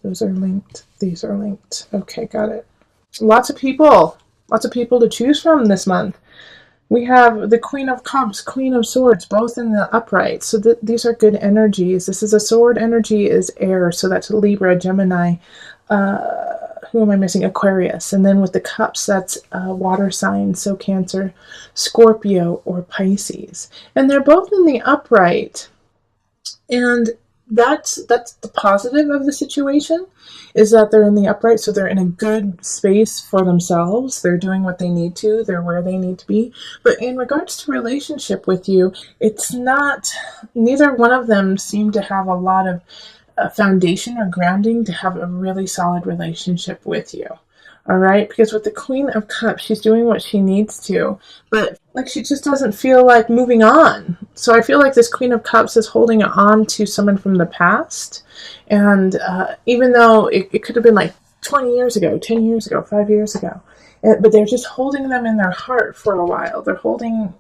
Those are linked. These are linked. Okay, got it. Lots of people. Lots of people to choose from this month. We have the Queen of Cups, Queen of Swords, both in the upright. So these are good energies. This is a sword energy is air. So that's Libra, Gemini. Who am I missing? Aquarius. And then with the cups, that's water signs. So Cancer, Scorpio, or Pisces. And they're both in the upright. And that's the positive of the situation, is that they're in the upright, so they're in a good space for themselves. They're doing what they need to. They're where they need to be. But in regards to relationship with you, it's not, neither one of them seem to have a lot of foundation or grounding to have a really solid relationship with you. All right, because with the Queen of Cups, she's doing what she needs to, but like she just doesn't feel like moving on. So I feel like this Queen of Cups is holding on to someone from the past, and even though it could have been like 20 years ago, 10 years ago, 5 years ago, but they're just holding them in their heart for a while. They're holding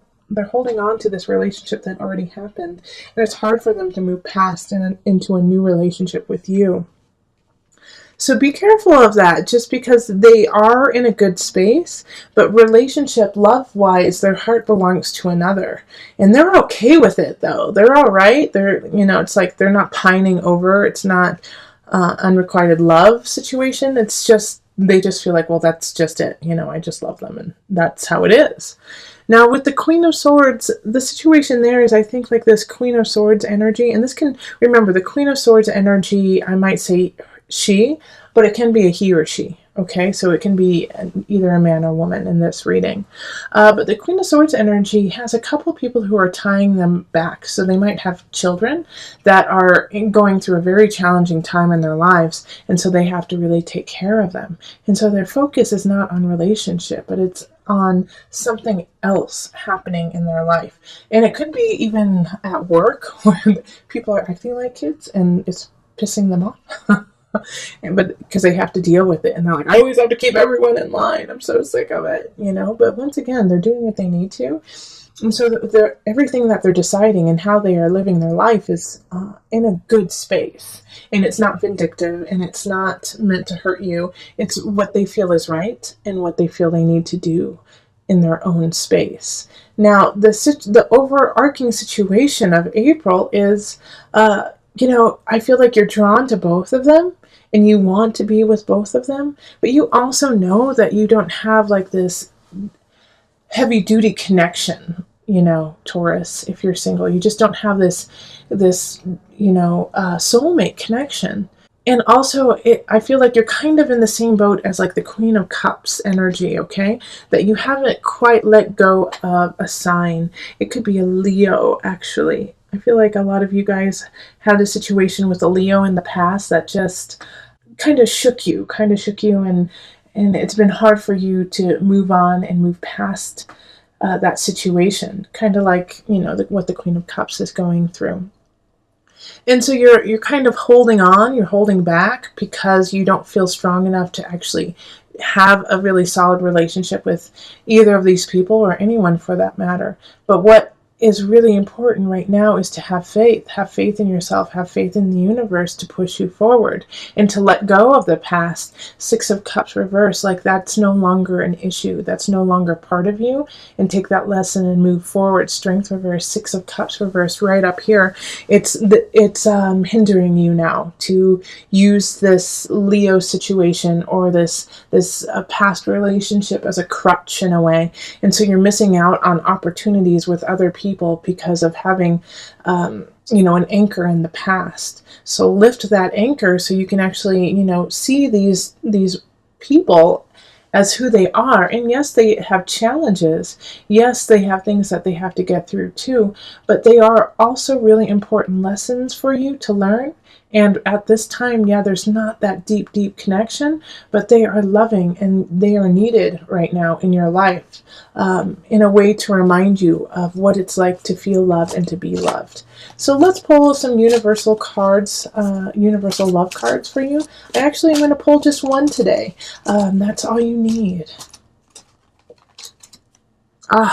on to this relationship that already happened, and it's hard for them to move past and into a new relationship with you. So be careful of that, just because they are in a good space, but relationship, love-wise, their heart belongs to another. And they're okay with it, though. They're all right. It's like they're not pining over. It's not unrequited love situation. It's just, they just feel like, well, that's just it. I just love them, and that's how it is. Now, with the Queen of Swords, the situation there is, I think, like this Queen of Swords energy, and this can, remember, the Queen of Swords energy, I might say she, but it can be a he or she. Okay, so it can be either a man or woman in this reading. But the Queen of Swords energy has a couple people who are tying them back. So they might have children that are going through a very challenging time in their lives, and so they have to really take care of them. And so their focus is not on relationship, but it's on something else happening in their life. And it could be even at work, where people are acting like kids and it's pissing them off. But because they have to deal with it, and they're like, I always have to keep everyone in line. I'm so sick of it, But once again, they're doing what they need to, and so everything that they're deciding and how they are living their life is in a good space, and it's not vindictive, and it's not meant to hurt you. It's what they feel is right and what they feel they need to do in their own space. Now, the overarching situation of April is, I feel like you're drawn to both of them, and you want to be with both of them, but you also know that you don't have like this heavy duty connection, Taurus, if you're single. You just don't have this soulmate connection. And also, I feel like you're kind of in the same boat as like the Queen of Cups energy, okay? That you haven't quite let go of a sign. It could be a Leo, actually. I feel like a lot of you guys had a situation with a Leo in the past that just kind of shook you, and it's been hard for you to move on and move past that situation, kind of like, what the Queen of Cups is going through. And so you're kind of holding on, you're holding back because you don't feel strong enough to actually have a really solid relationship with either of these people, or anyone for that matter. But what is really important right now is to have faith in yourself, have faith in the universe to push you forward, and to let go of the past. Six of Cups reverse, like that's no longer an issue, that's no longer part of you, and take that lesson and move forward. Strength reverse, Six of Cups reverse right up here. It's hindering you now to use this Leo situation or this past relationship as a crutch in a way, and so you're missing out on opportunities with other people because of having an anchor in the past. So lift that anchor so you can actually see these people as who they are. And yes, they have challenges. Yes, they have things that they have to get through too, but they are also really important lessons for you to learn. And at this time, there's not that deep connection, but they are loving and they are needed right now in your life, in a way to remind you of what it's like to feel loved and to be loved. So let's pull some universal cards, universal love cards for you. I actually am going to pull just one today. That's all you need.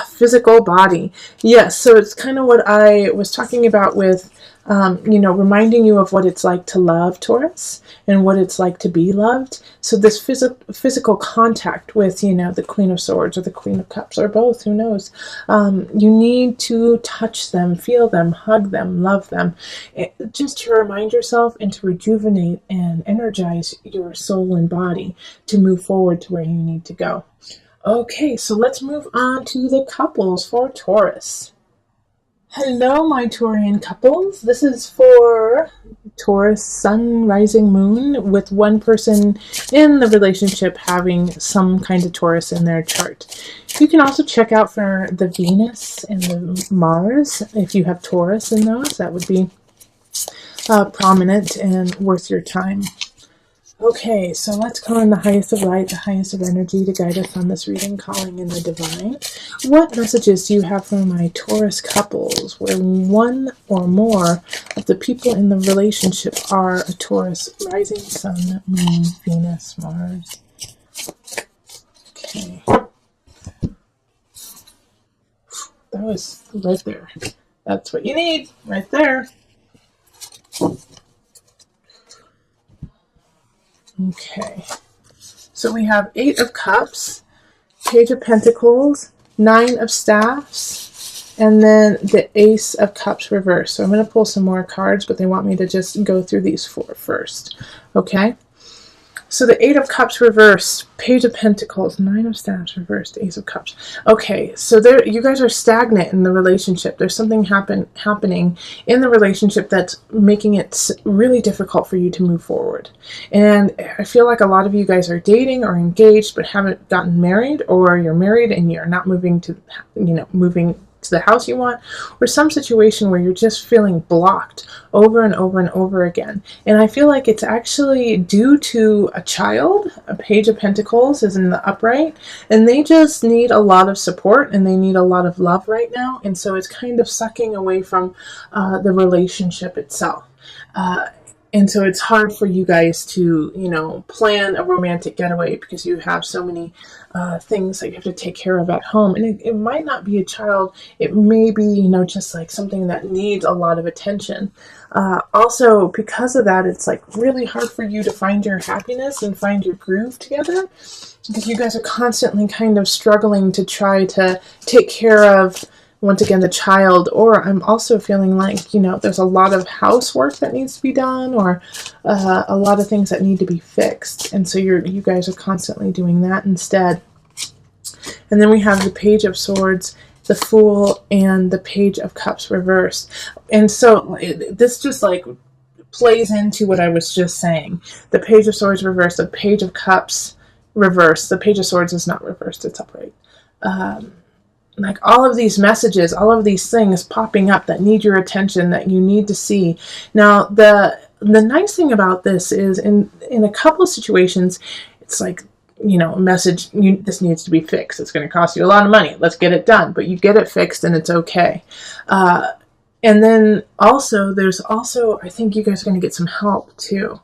Physical body. Yes, so it's kind of what I was talking about with reminding you of what it's like to love, Taurus, and what it's like to be loved. So this physical contact with, the Queen of Swords or the Queen of Cups or both, who knows, you need to touch them, feel them, hug them, love them, just to remind yourself and to rejuvenate and energize your soul and body to move forward to where you need to go. Okay, so let's move on to the couples for Taurus. Hello, my Taurian couples. This is for Taurus Sun, Rising, Moon, with one person in the relationship having some kind of Taurus in their chart. You can also check out for the Venus and the Mars. If you have Taurus in those, that would be prominent and worth your time. Okay, so let's call in the highest of light, the highest of energy to guide us on this reading, calling in the divine. What messages do you have for my Taurus couples where one or more of the people in the relationship are a Taurus, rising, sun, moon, Venus, Mars? Okay. That was right there. That's what you need, right there. Okay, so we have 8 of Cups, Page of Pentacles, 9 of Staffs, and then the Ace of Cups reversed. So I'm going to pull some more cards, but they want me to just go through these 4 first. Okay, so the 8 of Cups reversed, Page of Pentacles, 9 of Staffs reversed, Ace of Cups. Okay, so you guys are stagnant in the relationship. There's something happening in the relationship that's making it really difficult for you to move forward. And I feel like a lot of you guys are dating or engaged but haven't gotten married, or you're married and you're not moving to the house you want, or some situation where you're just feeling blocked over and over and over again. And I feel like it's actually due to a child. A Page of Pentacles is in the upright, and they just need a lot of support and they need a lot of love right now. And so it's kind of sucking away from the relationship itself. And so it's hard for you guys to, plan a romantic getaway because you have so many things that you have to take care of at home. And it might not be a child. It may be, just like something that needs a lot of attention. Also, because of that, it's like really hard for you to find your happiness and find your groove together, because you guys are constantly kind of struggling to try to take care of, once again, the child. Or I'm also feeling like, there's a lot of housework that needs to be done, or a lot of things that need to be fixed. And so you guys are constantly doing that instead. And then we have the Page of Swords, the Fool, and the Page of Cups reversed. And so this just like plays into what I was just saying. The Page of Swords reversed, the Page of Cups reversed. The Page of Swords is not reversed, it's upright. Like all of these messages, all of these things popping up that need your attention, that you need to see. Now, the nice thing about this is in a couple of situations, it's like, a message, this needs to be fixed. It's going to cost you a lot of money. Let's get it done. But you get it fixed and it's okay. And then also, I think you guys are going to get some help too.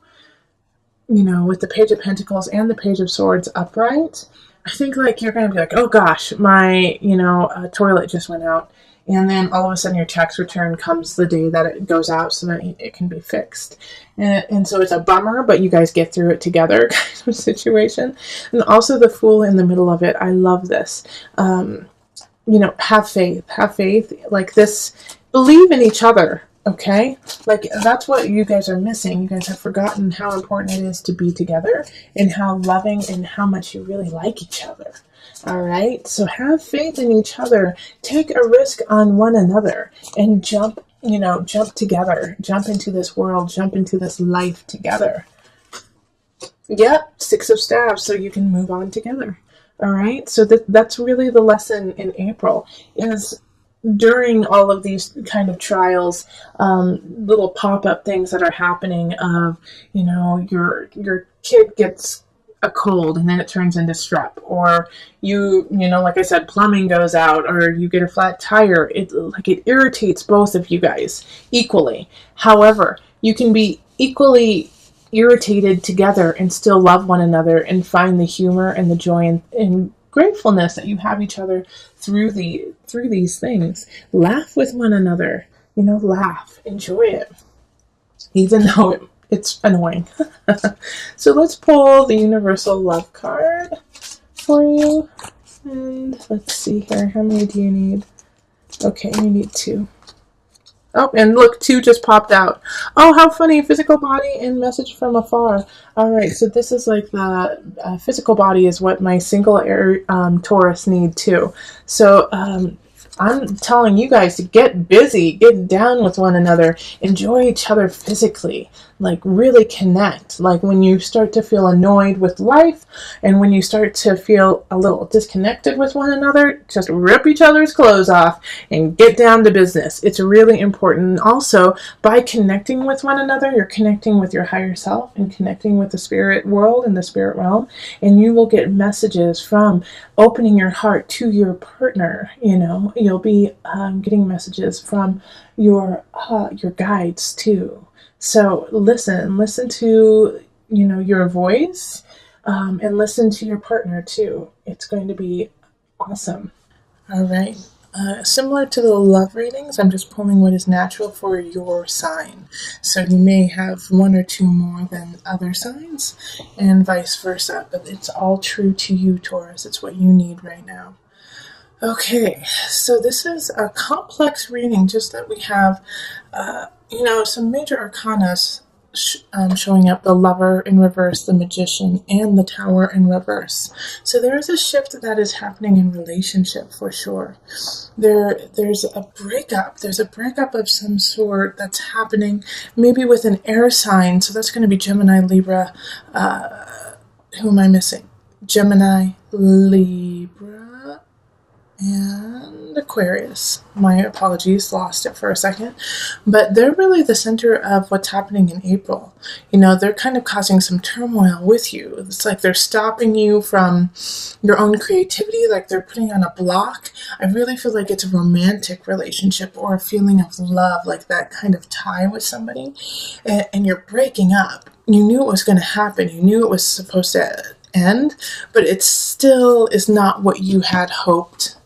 With the Page of Pentacles and the Page of Swords upright. I think like you're going to be like, oh gosh, my, toilet just went out. And then all of a sudden your tax return comes the day that it goes out so that it can be fixed. And so it's a bummer, but you guys get through it together kind of situation. And also the Fool in the middle of it. I love this. Have faith like this. Believe in each other. Okay, like that's what you guys are missing. You guys have forgotten how important it is to be together and how loving and how much you really like each other. All right, so have faith in each other. Take a risk on one another and jump together. Jump into this world, jump into this life together. Yep, 6 of Staffs, so you can move on together. All right, so that's really the lesson in April is during all of these kind of trials, little pop-up things that are happening of, your kid gets a cold and then it turns into strep, or like I said, plumbing goes out, or you get a flat tire. It irritates both of you guys equally. However, you can be equally irritated together and still love one another and find the humor and the joy and gratefulness that you have each other through these things. Laugh with one another. laugh, enjoy it, even though it's annoying. So let's pull the universal love card for you. And let's see here. How many do you need? Okay, you need 2. Oh, and look, 2 just popped out. Oh, how funny. Physical body and message from afar. All right, so this is like the physical body is what my single air Taurus need too. So I'm telling you guys to get busy, get down with one another, enjoy each other physically, like really connect. Like when you start to feel annoyed with life and when you start to feel a little disconnected with one another, just rip each other's clothes off and get down to business. It's really important. And also, by connecting with one another, you're connecting with your higher self and connecting with the spirit world and the spirit realm, and you will get messages from opening your heart to your partner. You'll be getting messages from your guides too. So listen to your voice, and listen to your partner too. It's going to be awesome. All right. Similar to the love readings, I'm just pulling what is natural for your sign. So you may have 1 or 2 more than other signs, and vice versa. But it's all true to you, Taurus. It's what you need right now. Okay, so this is a complex reading, just that we have, some major arcana showing up: the Lover in reverse, the Magician, and the Tower in reverse. So there is a shift that is happening in relationship for sure. There's a breakup. There's a breakup of some sort that's happening, maybe with an air sign. So that's going to be Gemini, Libra. Who am I missing? Gemini, Libra, and Aquarius. My apologies, lost it for a second. But they're really the center of what's happening in April. They're kind of causing some turmoil with you. It's like they're stopping you from your own creativity, like they're putting on a block. I really feel like it's a romantic relationship or a feeling of love, like that kind of tie with somebody, and you're breaking up. You knew it was going to happen. You knew it was supposed to end, but it still is not what you had hoped.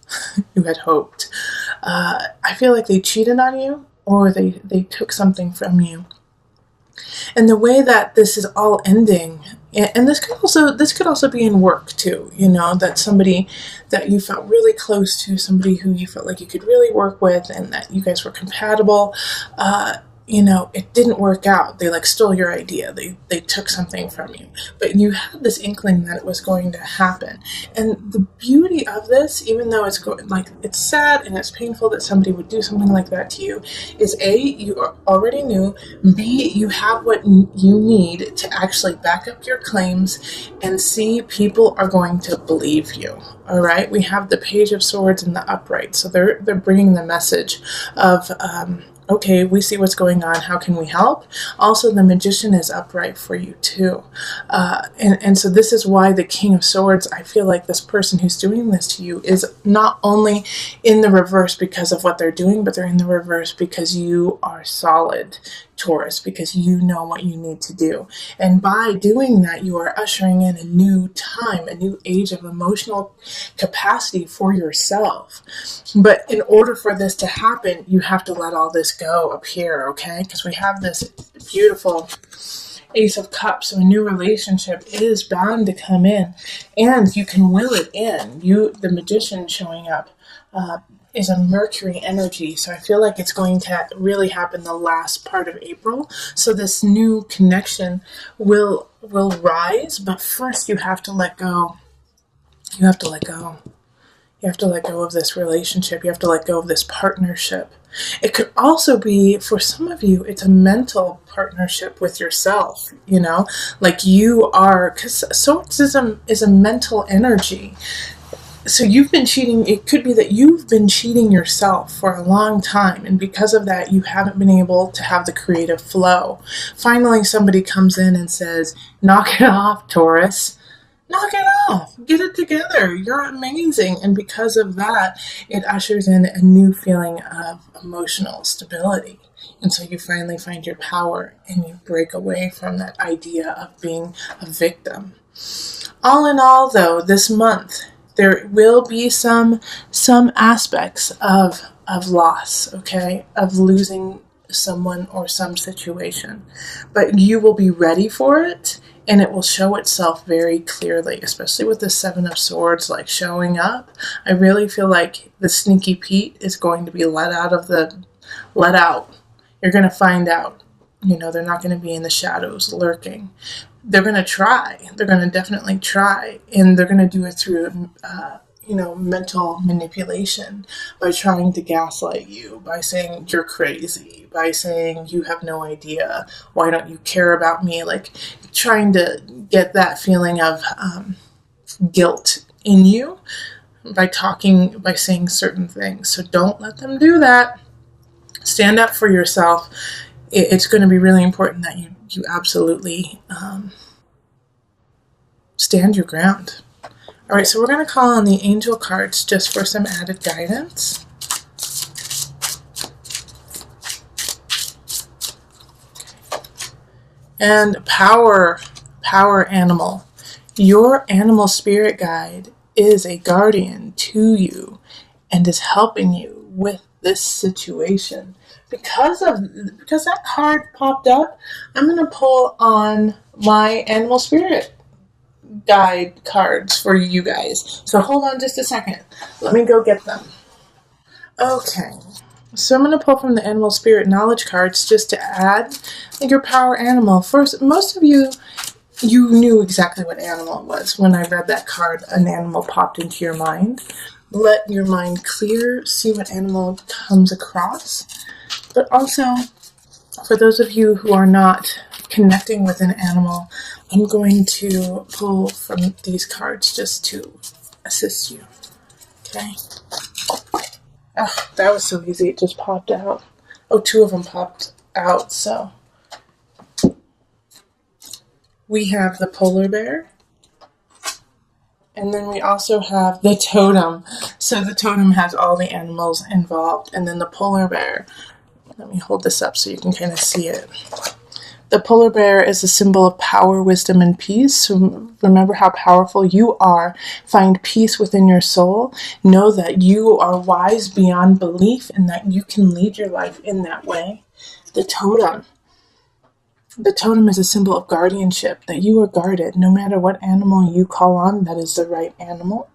I feel like they cheated on you, or they took something from you. And the way that this is all ending, and this could also be in work too, that somebody that you felt really close to, somebody who you felt like you could really work with and that you guys were compatible, it didn't work out. They stole your idea. They took something from you. But you had this inkling that it was going to happen. And the beauty of this, even though it's sad and it's painful that somebody would do something like that to you, is A, you already knew, B, you have what you need to actually back up your claims, and C, people are going to believe you. All right? We have the Page of Swords in the upright. So they're bringing the message of, okay, we see what's going on. How can we help? Also, the Magician is upright for you too. And so this is why the King of Swords, I feel like this person who's doing this to you is not only in the reverse because of what they're doing, but they're in the reverse because you are solid, Taurus, because you know what you need to do. And by doing that, you are ushering in a new time, a new age of emotional capacity for yourself. But in order for this to happen, you have to let all this go up here, okay? Because we have this beautiful Ace of Cups, so a new relationship is bound to come in, and you can will it in. The Magician showing up is a Mercury energy, so I feel like it's going to really happen the last part of April. So this new connection will rise, but first you have to let go. You have to let go. You have to let go of this relationship. You have to let go of this partnership. It could also be, for some of you, it's a mental partnership with yourself, like you are, because Swords is a mental energy. So you've been cheating. It could be that you've been cheating yourself for a long time, and because of that, you haven't been able to have the creative flow. Finally, somebody comes in and says, knock it off, Taurus. Knock it off. Get it together. You're amazing. And because of that, it ushers in a new feeling of emotional stability. And so you finally find your power and you break away from that idea of being a victim. All in all, though, this month, there will be some aspects of of loss, okay, of losing someone or some situation. But you will be ready for it, and it will show itself very clearly, especially with the Seven of Swords, like showing up. I really feel like the Sneaky Pete is going to be let out. You're going to find out. They're not going to be in the shadows lurking. They're going to try. They're going to definitely try. And they're going to do it through, mental manipulation, by trying to gaslight you, by saying you're crazy, by saying you have no idea. Why don't you care about me? Like trying to get that feeling of guilt in you by saying certain things. So don't let them do that. Stand up for yourself. It's going to be really important that you absolutely stand your ground. All right, so we're going to call on the angel cards just for some added guidance. And power animal. Your animal spirit guide is a guardian to you and is helping you with this situation. Because that card popped up, I'm going to pull on my animal spirit guide cards for you guys. So hold on just a second. Let me go get them. Okay. So I'm going to pull from the animal spirit knowledge cards just to add your power animal. First, most of you knew exactly what animal it was. When I read that card, an animal popped into your mind. Let your mind clear, see what animal comes across. But also, for those of you who are not connecting with an animal, I'm going to pull from these cards just to assist you. Okay? Oh, that was so easy. It just popped out. Oh, two of them popped out, so. We have the polar bear. And then we also have the totem. So the totem has all the animals involved. And then the polar bear. Let me hold this up so you can kind of see it. The polar bear is a symbol of power, wisdom, and peace. So remember how powerful you are. Find peace within your soul. Know that you are wise beyond belief and that you can lead your life in that way. The totem. The totem is a symbol of guardianship, that you are guarded. No matter what animal you call on, that is the right animal.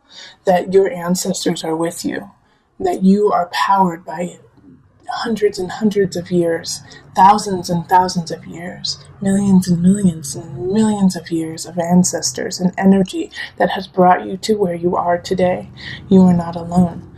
That your ancestors are with you. That you are powered by hundreds and hundreds of years, thousands and thousands of years, millions and millions and millions of years of ancestors and energy that has brought you to where you are today. You are not alone.